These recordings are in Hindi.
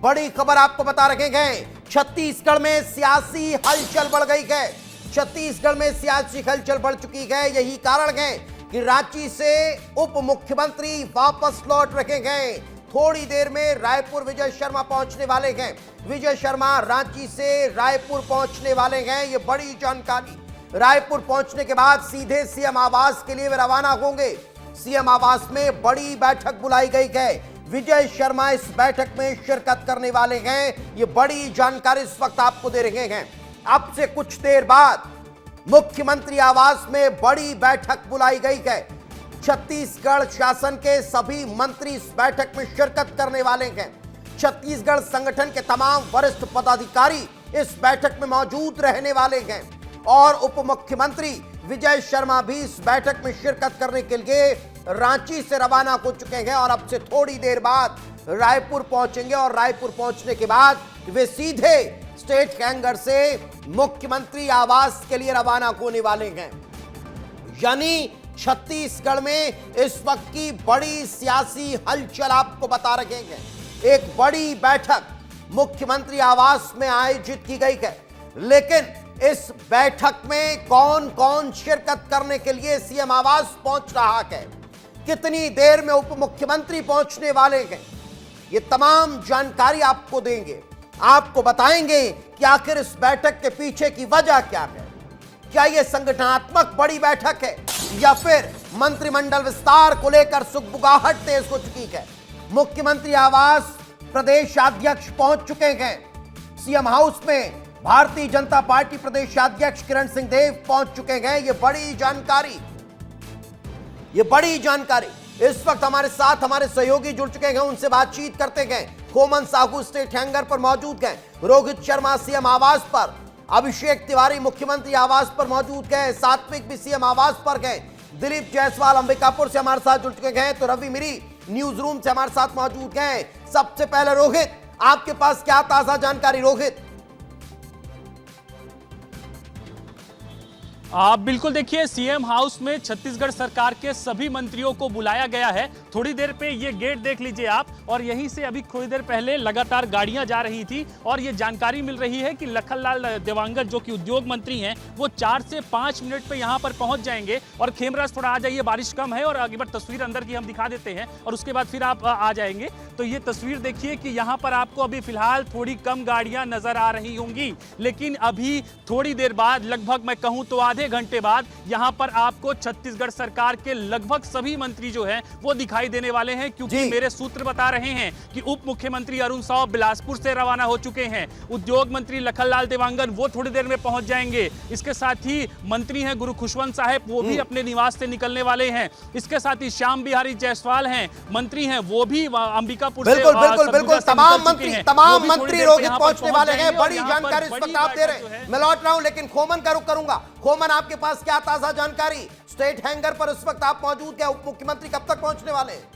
बड़ी खबर आपको बता रखे गए। छत्तीसगढ़ में सियासी हलचल बढ़ गई है। छत्तीसगढ़ में सियासी हलचल बढ़ चुकी है। यही कारण है कि रांची से उप मुख्यमंत्री वापस लौट रखे गए। थोड़ी देर में रायपुर विजय शर्मा पहुंचने वाले हैं। विजय शर्मा रांची से रायपुर पहुंचने वाले हैं, ये बड़ी जानकारी। रायपुर पहुंचने के बाद सीधे सीएम आवास के लिए वे रवाना होंगे। सीएम आवास में बड़ी बैठक बुलाई गई है। विजय शर्मा इस बैठक में शिरकत करने वाले हैं, ये बड़ी जानकारी इस वक्त आपको दे रहे हैं। अब से कुछ देर बाद मुख्यमंत्री आवास में बड़ी बैठक बुलाई गई है। छत्तीसगढ़ शासन के सभी मंत्री इस बैठक में शिरकत करने वाले हैं। छत्तीसगढ़ संगठन के तमाम वरिष्ठ पदाधिकारी इस बैठक में मौजूद रहने वाले हैं और उप मुख्यमंत्री विजय शर्मा भी इस बैठक में शिरकत करने के लिए रांची से रवाना हो चुके हैं और अब से थोड़ी देर बाद रायपुर पहुंचेंगे और रायपुर पहुंचने के बाद वे सीधे स्टेट हैंगर से मुख्यमंत्री आवास के लिए रवाना होने वाले हैं। यानी छत्तीसगढ़ में इस वक्त की बड़ी सियासी हलचल आपको बता रहे हैं। एक बड़ी बैठक मुख्यमंत्री आवास में आयोजित की गई है, लेकिन इस बैठक में कौन कौन शिरकत करने के लिए सीएम आवास पहुंच रहा है, कितनी देर में उप मुख्यमंत्री पहुंचने वाले हैं, ये तमाम जानकारी आपको देंगे। आपको बताएंगे कि आखिर इस बैठक के पीछे की वजह क्या है। क्या यह संगठनात्मक बड़ी बैठक है या फिर मंत्रिमंडल विस्तार को लेकर सुगबुगाहट तेज हो चुकी है। मुख्यमंत्री आवास प्रदेशाध्यक्ष पहुंच चुके हैं। सीएम हाउस में भारतीय जनता पार्टी प्रदेशाध्यक्ष किरण सिंहदेव पहुंच चुके हैं। ये बड़ी जानकारी इस वक्त हमारे साथ हमारे सहयोगी जुड़ चुके हैं, उनसे बातचीत करते हैं। खोमन साहू स्टेट हैंगर पर मौजूद हैं, रोहित शर्मा सीएम आवास पर, अभिषेक तिवारी मुख्यमंत्री आवास पर मौजूद हैं, सात्विक भी सीएम आवास पर गए, दिलीप जायसवाल अंबिकापुर से हमारे साथ जुड़ चुके हैं, तो रवि मिरी न्यूज रूम से हमारे साथ मौजूद हैं। सबसे पहले रोहित, आपके पास क्या ताजा जानकारी? रोहित, आप बिल्कुल देखिए, सीएम हाउस में छत्तीसगढ़ सरकार के सभी मंत्रियों को बुलाया गया है। थोड़ी देर पे ये गेट देख लीजिए आप, और यहीं से अभी थोड़ी देर पहले लगातार गाड़ियां जा रही थी और ये जानकारी मिल रही है कि लखनलाल देवांगन जो कि उद्योग मंत्री हैं, वो 4 से 5 मिनट पे यहां पर पहुंच जाएंगे। और खेमराज थोड़ा आ जाइए, बारिश कम है और अगली बार तस्वीर अंदर की हम दिखा देते हैं और उसके बाद फिर आप आ जाएंगे। तो ये तस्वीर देखिए कि यहाँ पर आपको अभी फिलहाल थोड़ी कम गाड़ियां नजर आ रही होंगी, लेकिन अभी थोड़ी देर बाद, लगभग मैं कहूँ तो आधे घंटे बाद, यहां पर आपको छत्तीसगढ़ सरकार के लगभग सभी मंत्री जो हैं वो दिखाई देने वाले हैं। क्योंकि मेरे सूत्र बता रहे हैं कि उप मुख्यमंत्री अरुण साव बिलासपुर से रवाना हो चुके हैं, उद्योग मंत्री लखनलाल देवांगन वो थोड़ी देर में पहुंच जाएंगे, इसके साथ ही मंत्री हैं गुरु खुशवंत साहब, वो भी अपने निवास से निकलने वाले हैं, इसके साथ ही श्याम बिहारी जायसवाल हैं, मंत्री हैं, वो भी अंबिकापुर से बिल्कुल तमाम मंत्री रोहित पहुंचने वाले हैं। बड़ी जानकारी इस वक्त आप दे रहे हैं। मैं लौट रहा हूं, लेकिन खोमन का रुख करूंगा। खोमन, आपके पास क्या ताजा जानकारी? स्टेट हैंगर पर इस वक्त आप मौजूद हैं, उप मुख्यमंत्री कब तक पहुंचने वाले हैं?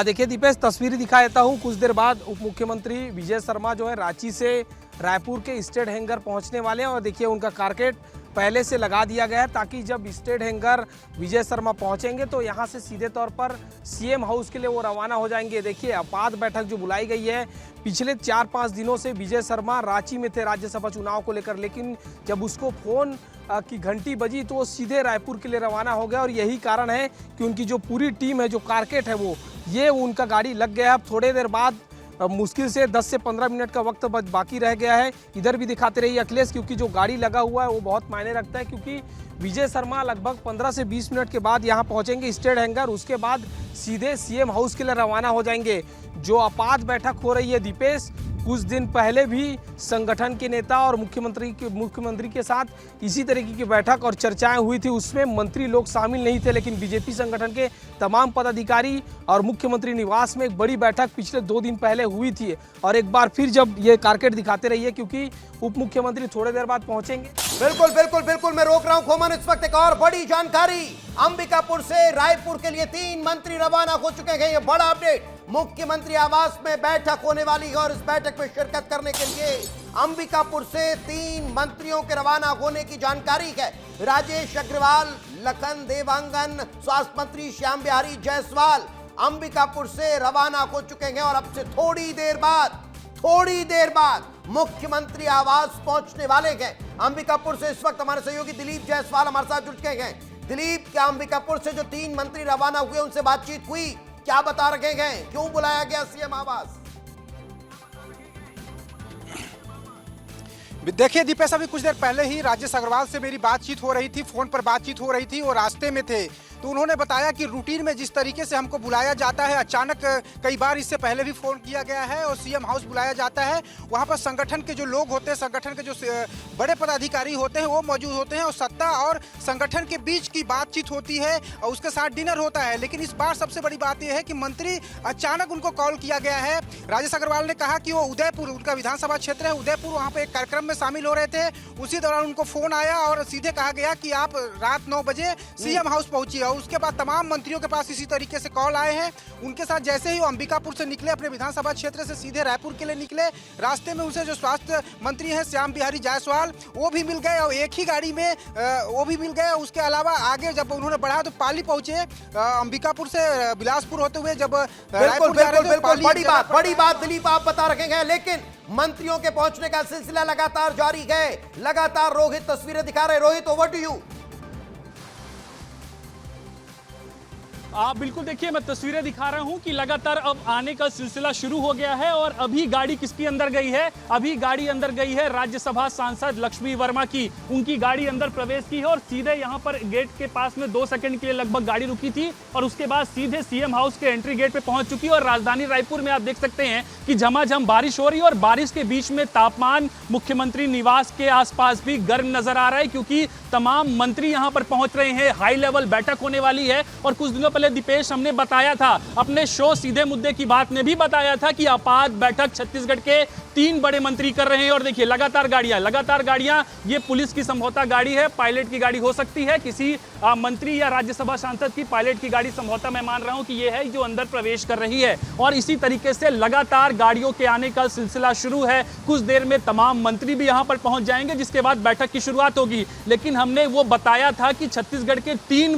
देखिए दीपेश, तस्वीरें दिखा देता हूं। कुछ देर बाद उप मुख्यमंत्री विजय शर्मा जो है रांची से रायपुर के स्टेट हैंगर पहुंचने वाले हैं और देखिए उनका कारकेट पहले से लगा दिया गया है ताकि जब स्टेट हैंगर विजय शर्मा पहुंचेंगे तो यहां से सीधे तौर पर सीएम हाउस के लिए वो रवाना हो जाएंगे। देखिए आपात बैठक जो बुलाई गई है, पिछले 4-5 दिनों से विजय शर्मा रांची में थे राज्यसभा चुनाव को लेकर, लेकिन जब उसको फोन की घंटी बजी तो वो सीधे रायपुर के लिए रवाना हो गया और यही कारण है कि उनकी जो पूरी टीम है, जो कारकेट है, वो ये उनका गाड़ी लग गया है। अब थोड़ी देर बाद मुश्किल से 10 से 15 मिनट का वक्त बाकी रह गया है। इधर भी दिखाते रहिए अखिलेश, क्योंकि जो गाड़ी लगा हुआ है वो बहुत मायने रखता है, क्योंकि विजय शर्मा लगभग 15 से 20 मिनट के बाद यहाँ पहुँचेंगे स्टेट हैंगर, उसके बाद सीधे सीएम हाउस के लिए रवाना हो जाएंगे। जो आपात बैठक हो रही है दीपेश, कुछ दिन पहले भी संगठन के नेता और मुख्यमंत्री के साथ इसी तरीके की बैठक और चर्चाएं हुई थी, उसमें मंत्री लोग शामिल नहीं थे, लेकिन बीजेपी संगठन के तमाम पदाधिकारी और मुख्यमंत्री निवास में एक बड़ी बैठक पिछले 2 दिन पहले हुई थी। और एक बार फिर जब ये कारकेट दिखाते रहिए, क्योंकि उप मुख्यमंत्री थोड़ी देर बाद पहुंचेंगे। बिल्कुल मैं रोक रहा हूं खोमन। इस वक्त एक और बड़ी जानकारी, अंबिकापुर से रायपुर के लिए 3 मंत्री रवाना हो चुके हैं। ये बड़ा अपडेट, मुख्यमंत्री आवास में बैठक होने वाली है और इस बैठक में शिरकत करने के लिए अंबिकापुर से 3 मंत्रियों के रवाना होने की जानकारी है। राजेश अग्रवाल, लखन देवांगन, स्वास्थ्य मंत्री श्याम बिहारी जायसवाल अंबिकापुर से रवाना हो चुके हैं और अब से थोड़ी देर बाद मुख्यमंत्री आवास पहुंचने वाले हैं। अंबिकापुर से इस वक्त हमारे सहयोगी दिलीप जायसवाल हमारे साथ जुड़ चुके हैं। दिलीप, क्या अंबिकापुर से जो 3 मंत्री रवाना हुए उनसे बातचीत हुई? क्या बता रखे हैं, क्यों बुलाया गया सीएम आवास? देखिए दीपेश, अभी कुछ देर पहले ही राजेश अग्रवाल से मेरी बातचीत हो रही थी, फोन पर बातचीत हो रही थी और रास्ते में थे, तो उन्होंने बताया कि रूटीन में जिस तरीके से हमको बुलाया जाता है, अचानक कई बार इससे पहले भी फोन किया गया है और सीएम हाउस बुलाया जाता है। वहां पर संगठन के जो लोग होते हैं, संगठन के जो बड़े पदाधिकारी होते हैं वो मौजूद होते हैं और सत्ता और संगठन के बीच की बातचीत होती है और उसके साथ डिनर होता है। लेकिन इस बार सबसे बड़ी बात यह है कि मंत्री अचानक उनको कॉल किया गया है। राजेश अग्रवाल ने कहा कि वो उदयपुर, उनका विधानसभा क्षेत्र है उदयपुर, वहाँ पे एक कार्यक्रम में शामिल हो रहे थे। उसी दौरान उनको फोन आया और सीधे कहा गया कि आप रात 9 बजे सीएम हाउस पहुंचिए। और उसके बाद तमाम मंत्रियों के पास इसी तरीके से कॉल आए हैं। उनके साथ जैसे ही वो अंबिकापुर से निकले, अपने विधानसभा क्षेत्र से सीधे रायपुर के लिए निकले, रास्ते में उनसे जो स्वास्थ्य मंत्री हैं श्याम बिहारी जायसवाल, वो भी मिल गए और एक ही गाड़ी में वो भी मिल गए। उसके अलावा आगे जब उन्होंने बढ़ा तो पाली पहुंचे, अंबिकापुर से बिलासपुर होते हुए जब बिल्कुल बड़ी बात दिलीप आप बता रखेंगे। लेकिन मंत्रियों के पहुंचने का सिलसिला लगातार जारी है, लगातार रोहित तस्वीरें दिखा रहे। Rohit, over to you. आप बिल्कुल देखिए, मैं तस्वीरें दिखा रहा हूं कि लगातार अब आने का सिलसिला शुरू हो गया है। और अभी गाड़ी किसकी अंदर गई है? अभी गाड़ी अंदर गई है राज्यसभा सांसद लक्ष्मी वर्मा की। उनकी गाड़ी अंदर प्रवेश की है और सीधे यहां पर गेट के पास में 2 सेकंड के लिए लगभग गाड़ी रुकी थी और उसके बाद सीधे सीएम हाउस के एंट्री गेट पे पहुंच चुकी है। और राजधानी रायपुर में आप देख सकते हैं कि झमाझम बारिश हो रही है और बारिश के बीच में तापमान मुख्यमंत्री निवास के आसपास भी गर्म नजर आ रहा है, क्योंकि तमाम मंत्री यहां पर पहुंच रहे हैं। हाई लेवल बैठक होने वाली है। और कुछ दिनों पहले दीपेश हमने बताया था अपने शो सीधे मुद्दे की बात में भी बताया था कि आपात बैठक छत्तीसगढ़ के 3 बड़े मंत्री कर रहे हैं। और देखिए लगातार गाड़ियां, ये पुलिस की समझौता गाड़ी है, पायलट की गाड़ी हो सकती है, किसी मंत्री या राज्यसभा सांसद की पायलट की गाड़ी समझौता मैं मान रहा हूं कि ये है जो अंदर प्रवेश कर रही है। और इसी तरीके से लगातार गाड़ियों के आने का सिलसिला शुरू है। कुछ देर में तमाम मंत्री भी यहां पर पहुंच जाएंगे, जिसके बाद बैठक की शुरुआत होगी। लेकिन हमने वो बताया था कि छत्तीसगढ़ के 3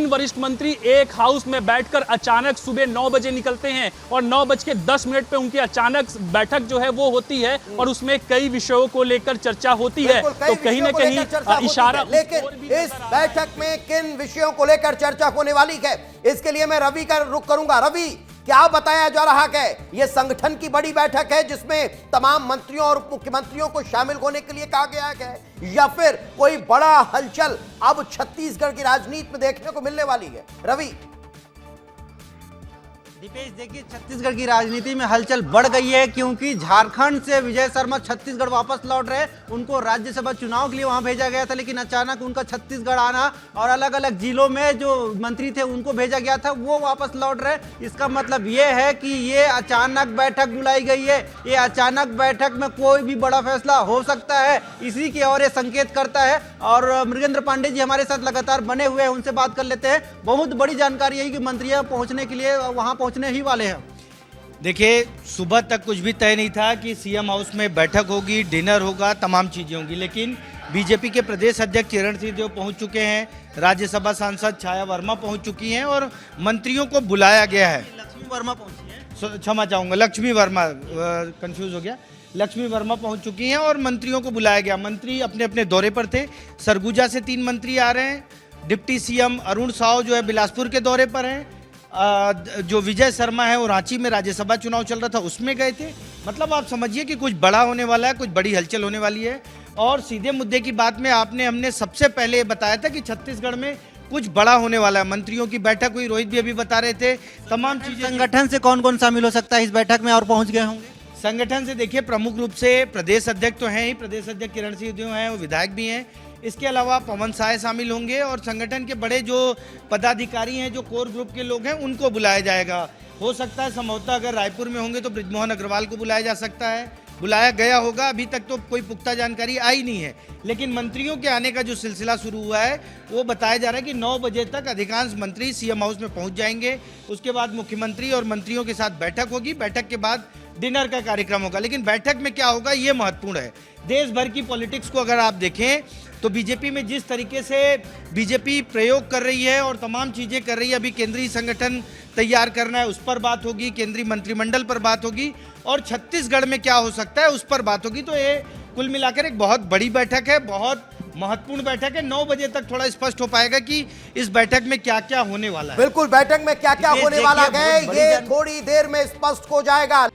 वरिष्ठ मंत्री एक हाउस में बैठकर अचानक सुबह 9 बजे निकलते हैं और 9:10 पे उनकी अचानक बैठक जो है वो होती है और उसमें कई विषयों को लेकर चर्चा होती है। तो कहीं ना कहीं इशारा। लेकिन इस बैठक में किन विषयों को लेकर चर्चा होने वाली है, इसके लिए मैं रवि का रुख करूंगा। रवि, क्या बताया जा रहा है? यह संगठन की बड़ी बैठक है जिसमें तमाम मंत्रियों और उप मुख्यमंत्रियों को शामिल होने के लिए कहा गया है, या फिर कोई बड़ा हलचल अब छत्तीसगढ़ की राजनीति में देखने को मिलने वाली है? रवि। दीपेश, देखिए छत्तीसगढ़ की राजनीति में हलचल बढ़ गई है, क्योंकि झारखंड से विजय शर्मा छत्तीसगढ़ वापस लौट रहे। उनको राज्यसभा चुनाव के लिए वहां भेजा गया था, लेकिन अचानक उनका छत्तीसगढ़ आना और अलग अलग जिलों में जो मंत्री थे उनको भेजा गया था, वो वापस लौट रहे। इसका मतलब ये है कि ये अचानक बैठक बुलाई गई है। ये अचानक बैठक में कोई भी बड़ा फैसला हो सकता है, इसी की ओर ये संकेत करता है। और मृगेंद्र पांडे जी हमारे साथ लगातार बने हुए हैं, उनसे बात कर लेते हैं। बहुत बड़ी जानकारी है कि मंत्रियां पहुंचने के लिए वहां पहुंचने ही वाले हैं। देखिए, सुबह तक कुछ भी तय नहीं था कि सीएम हाउस में बैठक होगी, डिनर होगा, तमाम चीज़ें होंगी। लेकिन बीजेपी के प्रदेश अध्यक्ष चरण सिंहदेव पहुंच चुके हैं, राज्यसभा सांसद छाया वर्मा पहुंच चुकी हैं और मंत्रियों को बुलाया गया है। लक्ष्मी वर्मा पहुंची है, क्षमा चाहूँगा, लक्ष्मी वर्मा, कंफ्यूज हो गया। लक्ष्मी वर्मा पहुंच चुकी हैं और मंत्रियों को बुलाया गया। मंत्री अपने अपने दौरे पर थे। सरगुजा से 3 मंत्री आ रहे हैं। डिप्टी सीएम अरुण साव जो है बिलासपुर के दौरे पर हैं। जो विजय शर्मा है वो रांची में राज्यसभा चुनाव चल रहा था उसमें गए थे। मतलब आप समझिए कि कुछ बड़ा होने वाला है, कुछ बड़ी हलचल होने वाली है। और सीधे मुद्दे की बात में हमने सबसे पहले बताया था कि छत्तीसगढ़ में कुछ बड़ा होने वाला है। मंत्रियों की बैठक हुई, रोहित भी अभी बता रहे थे, तमाम चीजें। संगठन से कौन कौन शामिल हो सकता है इस बैठक में और पहुंच गए होंगे? संगठन से देखिए, प्रमुख रूप से प्रदेश अध्यक्ष तो हैं ही, प्रदेश अध्यक्ष किरण सिंहदेव हैं, वो विधायक भी हैं। इसके अलावा पवन साय शामिल होंगे और संगठन के बड़े जो पदाधिकारी हैं, जो कोर ग्रुप के लोग हैं, उनको बुलाया जाएगा। हो सकता है संभवतः अगर रायपुर में होंगे तो बृजमोहन अग्रवाल को बुलाया जा सकता है, बुलाया गया होगा। अभी तक तो कोई पुख्ता जानकारी आई नहीं है, लेकिन मंत्रियों के आने का जो सिलसिला शुरू हुआ है वो बताया जा रहा है कि 9 बजे तक अधिकांश मंत्री सीएम हाउस में पहुंच जाएंगे। उसके बाद मुख्यमंत्री और मंत्रियों के साथ बैठक होगी। बैठक के बाद डिनर का कार्यक्रम होगा। लेकिन बैठक में क्या होगा ये महत्वपूर्ण है। देश भर की पॉलिटिक्स को अगर आप देखें तो बीजेपी में जिस तरीके से बीजेपी प्रयोग कर रही है और तमाम चीज़ें कर रही है, अभी केंद्रीय संगठन तैयार करना है, उस पर बात होगी, केंद्रीय मंत्रिमंडल पर बात होगी और छत्तीसगढ़ में क्या हो सकता है उस पर बात होगी। तो ये कुल मिलाकर एक बहुत बड़ी बैठक है, बहुत महत्वपूर्ण बैठक है। 9 बजे तक थोड़ा स्पष्ट हो पाएगा कि इस बैठक में क्या क्या होने वाला है। बिल्कुल, बैठक में क्या क्या ये होने देखिए, वाला है बहुत बड़ी ये थोड़ी देर में स्पष्ट हो जाएगा।